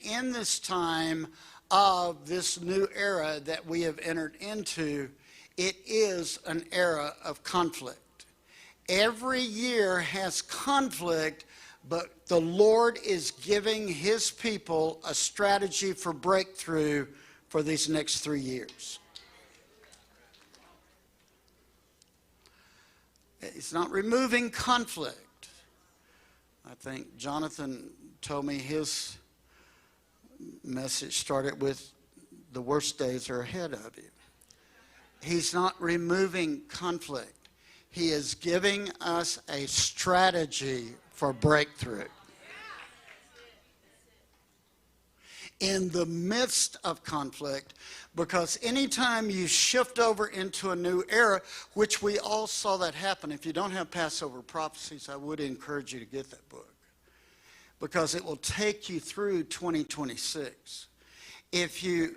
In this time of this new era that we have entered into, it is an era of conflict. Every year has conflict, but the Lord is giving his people a strategy for breakthrough for these next 3 years. He's not removing conflict. I think Jonathan told me his message started with, the worst days are ahead of you. He's not removing conflict. He is giving us a strategy for breakthrough. In the midst of conflict, because anytime you shift over into a new era, which we all saw that happen. If you don't have Passover Prophecies, I would encourage you to get that book, because it will take you through 2026. If you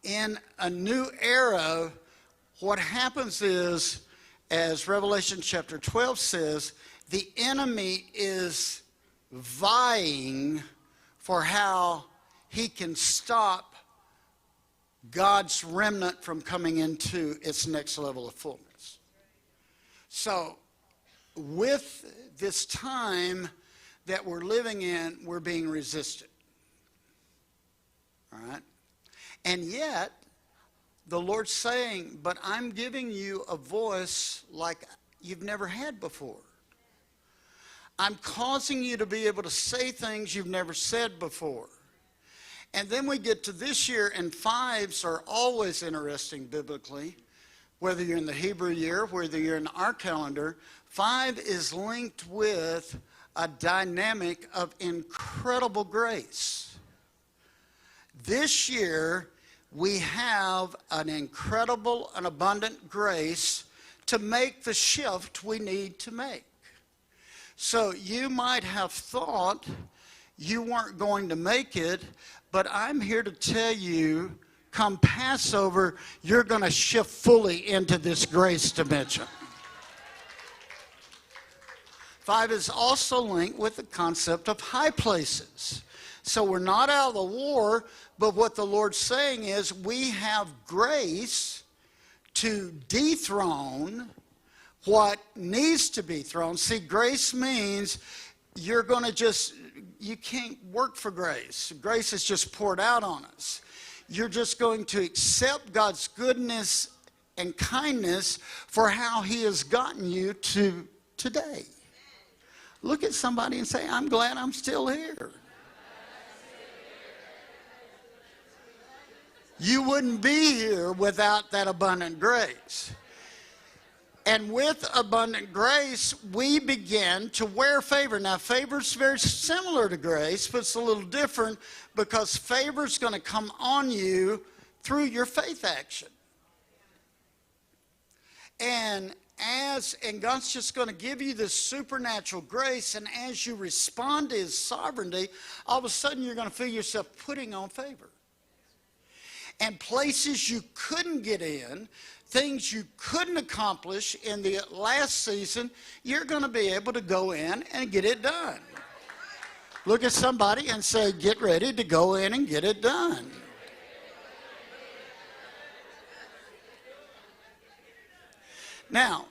in a new era, what happens is, as Revelation chapter 12 says, the enemy is vying for how he can stop God's remnant from coming into its next level of fullness. So, with this time that we're living in, we're being resisted. All right? And yet, the Lord's saying, but I'm giving you a voice like you've never had before. I'm causing you to be able to say things you've never said before. And then we get to this year, and fives are always interesting biblically. Whether you're in the Hebrew year, whether you're in our calendar, 5 is linked with a dynamic of incredible grace. This year, we have an incredible and abundant grace to make the shift we need to make. So you might have thought you weren't going to make it, but I'm here to tell you, come Passover, you're going to shift fully into this grace dimension. 5 is also linked with the concept of high places. So we're not out of the war, but what the Lord's saying is we have grace to dethrone what needs to be thrown. See, grace means you're going to you can't work for grace. Grace is just poured out on us. You're just going to accept God's goodness and kindness for how he has gotten you to today. Look at somebody and say, I'm glad I'm still here. You wouldn't be here without that abundant grace. And with abundant grace, we begin to wear favor. Now, favor is very similar to grace, but it's a little different, because favor is going to come on you through your faith action. And God's just going to give you this supernatural grace, and as you respond to his sovereignty, all of a sudden you're going to feel yourself putting on favor. And places you couldn't get in, things you couldn't accomplish in the last season, you're going to be able to go in and get it done. Look at somebody and say, get ready to go in and get it done. Now,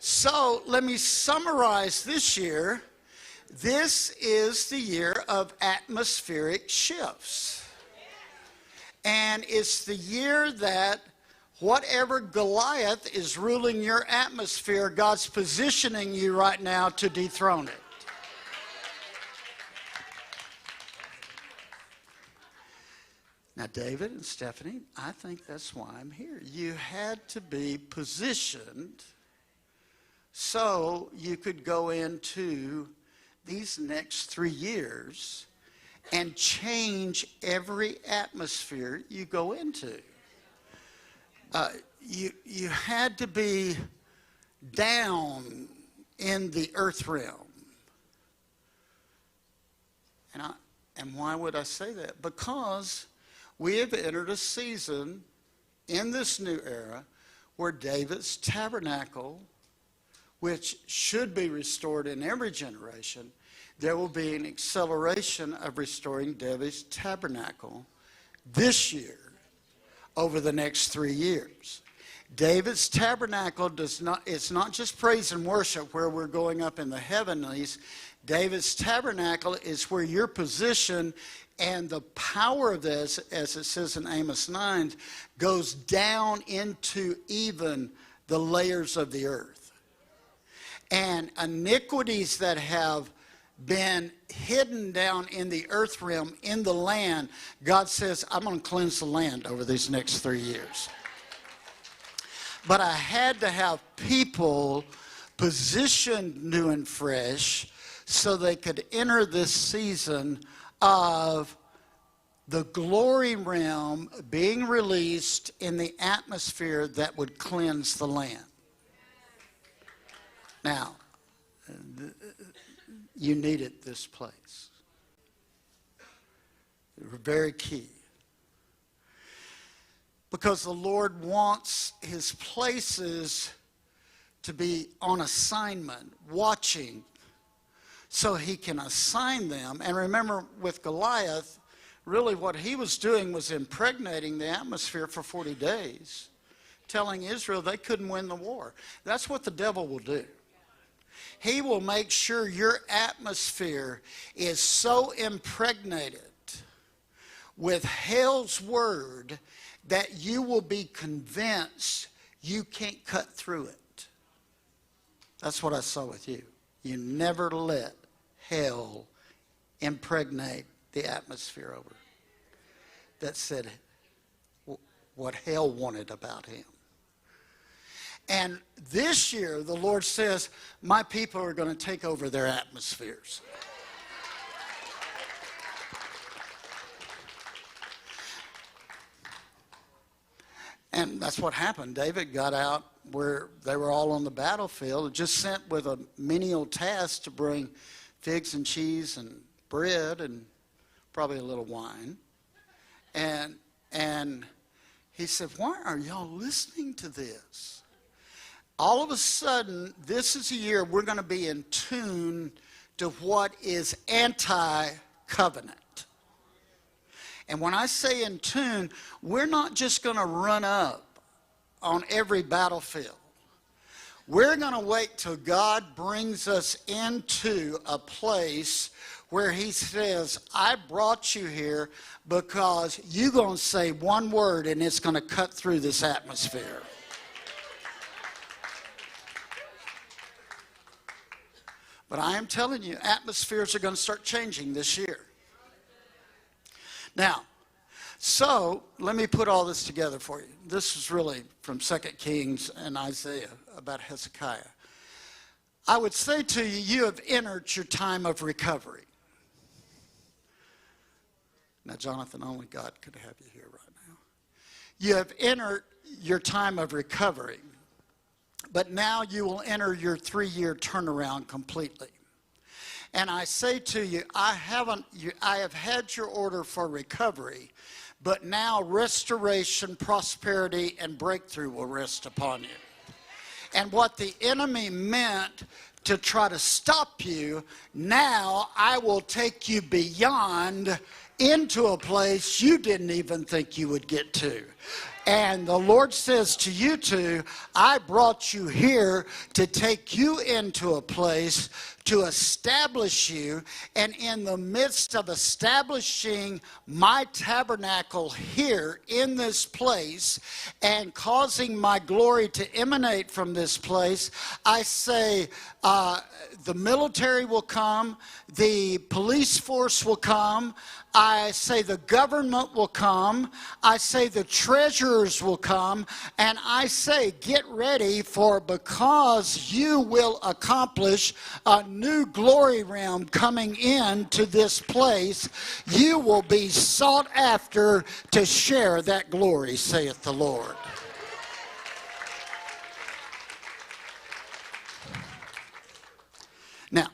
so let me summarize this year. This is the year of atmospheric shifts. And it's the year that whatever Goliath is ruling your atmosphere, God's positioning you right now to dethrone it. Now, David and Stephanie, I think that's why I'm here. You had to be positioned so you could go into these next 3 years and change every atmosphere you go into. You had to be down in the earth realm. And why would I say that? Because we have entered a season in this new era where David's tabernacle, which should be restored in every generation, there will be an acceleration of restoring David's tabernacle this year over the next 3 years. David's tabernacle it's not just praise and worship where we're going up in the heavenlies. David's tabernacle is where you're positioned, and the power of this, as it says in Amos 9, goes down into even the layers of the earth. And iniquities that have been hidden down in the earth realm, in the land, God says, I'm going to cleanse the land over these next 3 years. But I had to have people positioned new and fresh so they could enter this season of the glory realm being released in the atmosphere that would cleanse the land. Now, you needed this place. Very key. Because the Lord wants his places to be on assignment, watching, so he can assign them. And remember, with Goliath, really what he was doing was impregnating the atmosphere for 40 days, telling Israel they couldn't win the war. That's what the devil will do. He will make sure your atmosphere is so impregnated with hell's word that you will be convinced you can't cut through it. That's what I saw with you. You never let hell impregnate the atmosphere over that said what hell wanted about him. And this year, the Lord says, my people are going to take over their atmospheres. And that's what happened. David got out where they were all on the battlefield, just sent with a menial task to bring figs and cheese and bread and probably a little wine. And he said, why are y'all listening to this? All of a sudden, this is a year we're going to be in tune to what is anti-covenant. And when I say in tune, we're not just going to run up on every battlefield. We're going to wait till God brings us into a place where he says, I brought you here because you're going to say one word and it's going to cut through this atmosphere. But I am telling you, atmospheres are going to start changing this year. Now, so let me put all this together for you. This is really from 2 Kings and Isaiah about Hezekiah. I would say to you, you have entered your time of recovery. Now, Jonathan, only God could have you here right now. You have entered your time of recovery, but now you will enter your 3-year turnaround completely. And I say to you, I have had your order for recovery, but now restoration, prosperity, and breakthrough will rest upon you. And what the enemy meant to try to stop you, now I will take you beyond into a place you didn't even think you would get to. And the Lord says to you two, I brought you here to take you into a place to establish you. And in the midst of establishing my tabernacle here in this place and causing my glory to emanate from this place, I say the military will come, the police force will come, I say the government will come, I say the treasurers will come, and I say get ready, for because you will accomplish a new glory realm coming into this place, you will be sought after to share that glory, saith the Lord. Now,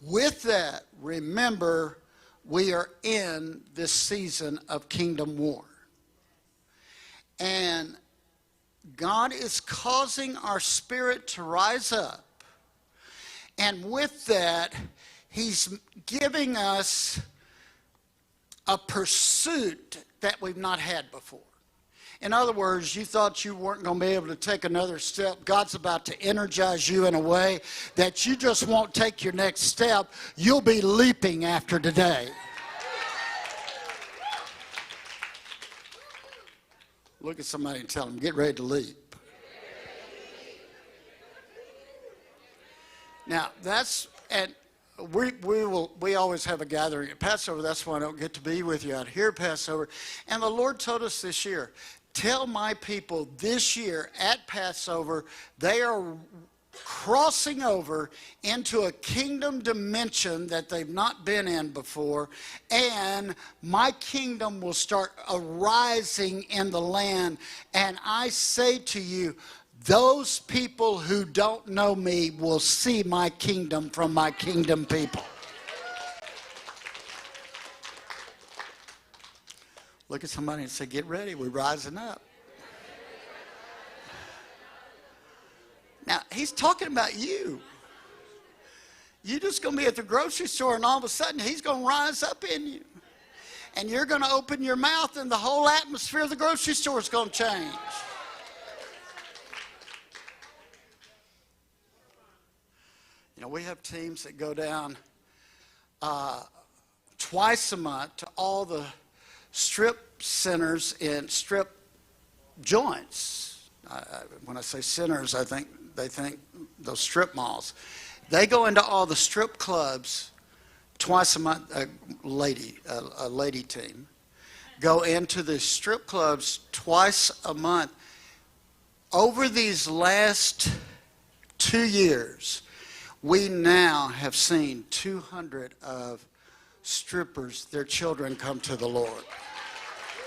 with that, remember, we are in this season of kingdom war. And God is causing our spirit to rise up And with that, he's giving us a pursuit that we've not had before. In other words, you thought you weren't going to be able to take another step. God's about to energize you in a way that you just won't take your next step. You'll be leaping after today. Look at somebody and tell them, get ready to leap. Now, we always have a gathering at Passover. That's why I don't get to be with you out here at Passover. And the Lord told us this year, tell my people this year at Passover, they are crossing over into a kingdom dimension that they've not been in before, and my kingdom will start arising in the land. And I say to you, those people who don't know me will see my kingdom from my kingdom people. Look at somebody and say, get ready, we're rising up. Now, he's talking about you. You're just going to be at the grocery store, and all of a sudden, he's going to rise up in you. And you're going to open your mouth, and the whole atmosphere of the grocery store is going to change. You know, we have teams that go down twice a month to all the strip centers and strip joints. When I say centers, they think those strip malls. They go into all the strip clubs twice a month. A lady team go into the strip clubs twice a month. Over these last 2 years, we now have seen 200 of strippers, their children, come to the Lord.